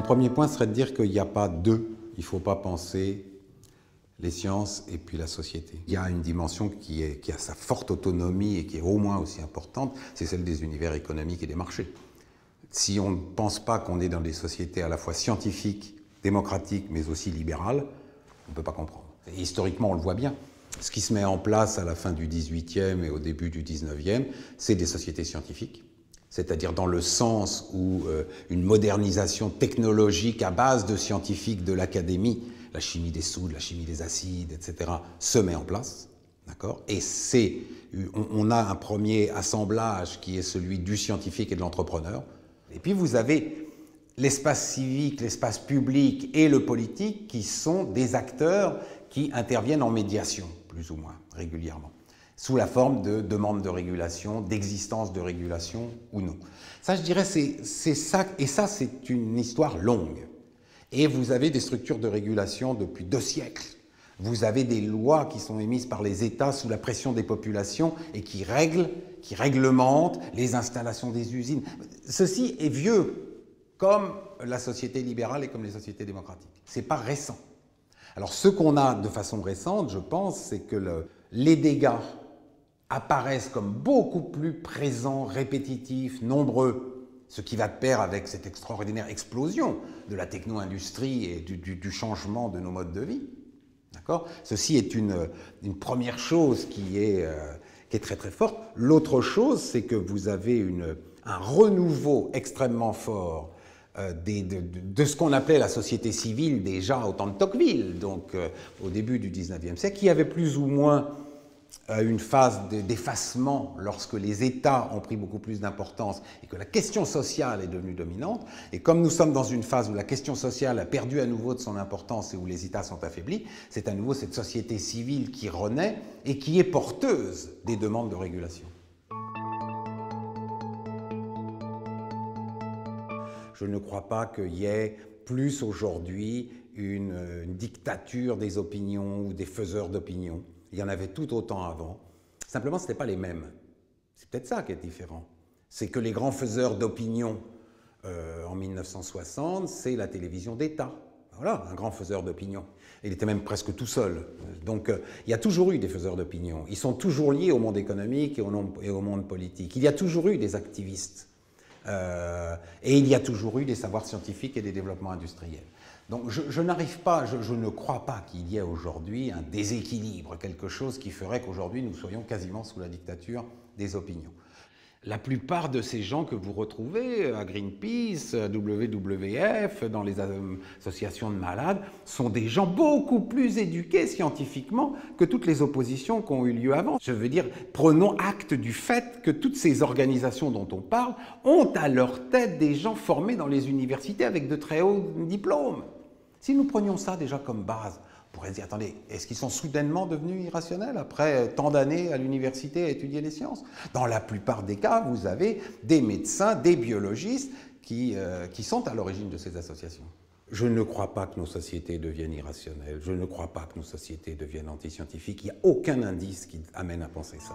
premier point serait de dire qu'il n'y a pas deux. Il ne faut pas penser les sciences et puis la société. Il y a une dimension qui a sa forte autonomie et qui est au moins aussi importante, c'est celle des univers économiques et des marchés. Si on ne pense pas qu'on est dans des sociétés à la fois scientifiques, démocratiques, mais aussi libérales, on ne peut pas comprendre. Et historiquement, on le voit bien. Ce qui se met en place à la fin du XVIIIe et au début du XIXe, c'est des sociétés scientifiques. C'est-à-dire dans le sens où une modernisation technologique à base de scientifiques de l'académie, la chimie des soudes, la chimie des acides, etc., se met en place. D'accord ? Et on a un premier assemblage qui est celui du scientifique et de l'entrepreneur. Et puis vous avez l'espace civique, l'espace public et le politique qui sont des acteurs qui interviennent en médiation, plus ou moins, régulièrement, sous la forme de demandes de régulation, d'existence de régulation ou non. Ça, je dirais, c'est ça, et ça, c'est une histoire longue. Et vous avez des structures de régulation depuis 2 siècles. Vous avez des lois qui sont émises par les États sous la pression des populations et qui réglementent les installations des usines. Ceci est vieux, comme la société libérale et comme les sociétés démocratiques. C'est pas récent. Alors ce qu'on a de façon récente, je pense, c'est que les dégâts apparaissent comme beaucoup plus présents, répétitifs, nombreux, ce qui va de pair avec cette extraordinaire explosion de la techno-industrie et du changement de nos modes de vie. D'accord ? Ceci est une première chose qui est très très forte. L'autre chose, c'est que vous avez un renouveau extrêmement fort de ce qu'on appelait la société civile déjà au temps de Tocqueville, donc au début du XIXe siècle, qui avait plus ou moins une phase d'effacement lorsque les États ont pris beaucoup plus d'importance et que la question sociale est devenue dominante. Et comme nous sommes dans une phase où la question sociale a perdu à nouveau de son importance et où les États sont affaiblis, c'est à nouveau cette société civile qui renaît et qui est porteuse des demandes de régulation. Je ne crois pas qu'il y ait plus aujourd'hui une dictature des opinions ou des faiseurs d'opinion. Il y en avait tout autant avant. Simplement, ce n'étaient pas les mêmes. C'est peut-être ça qui est différent. C'est que les grands faiseurs d'opinion en 1960, c'est la télévision d'État. Voilà, un grand faiseur d'opinion. Il était même presque tout seul. Donc, il y a toujours eu des faiseurs d'opinion. Ils sont toujours liés au monde économique et au monde politique. Il y a toujours eu des activistes. Et il y a toujours eu des savoirs scientifiques et des développements industriels. Donc je n'arrive pas, je ne crois pas qu'il y ait aujourd'hui un déséquilibre, quelque chose qui ferait qu'aujourd'hui nous soyons quasiment sous la dictature des opinions. La plupart de ces gens que vous retrouvez à Greenpeace, WWF, dans les associations de malades, sont des gens beaucoup plus éduqués scientifiquement que toutes les oppositions qui ont eu lieu avant. Je veux dire, prenons acte du fait que toutes ces organisations dont on parle ont à leur tête des gens formés dans les universités avec de très hauts diplômes. Si nous prenions ça déjà comme base, on pourrait se dire, attendez, est-ce qu'ils sont soudainement devenus irrationnels après tant d'années à l'université à étudier les sciences? Dans la plupart des cas, vous avez des médecins, des biologistes qui sont à l'origine de ces associations. Je ne crois pas que nos sociétés deviennent irrationnelles, je ne crois pas que nos sociétés deviennent antiscientifiques, il n'y a aucun indice qui amène à penser ça.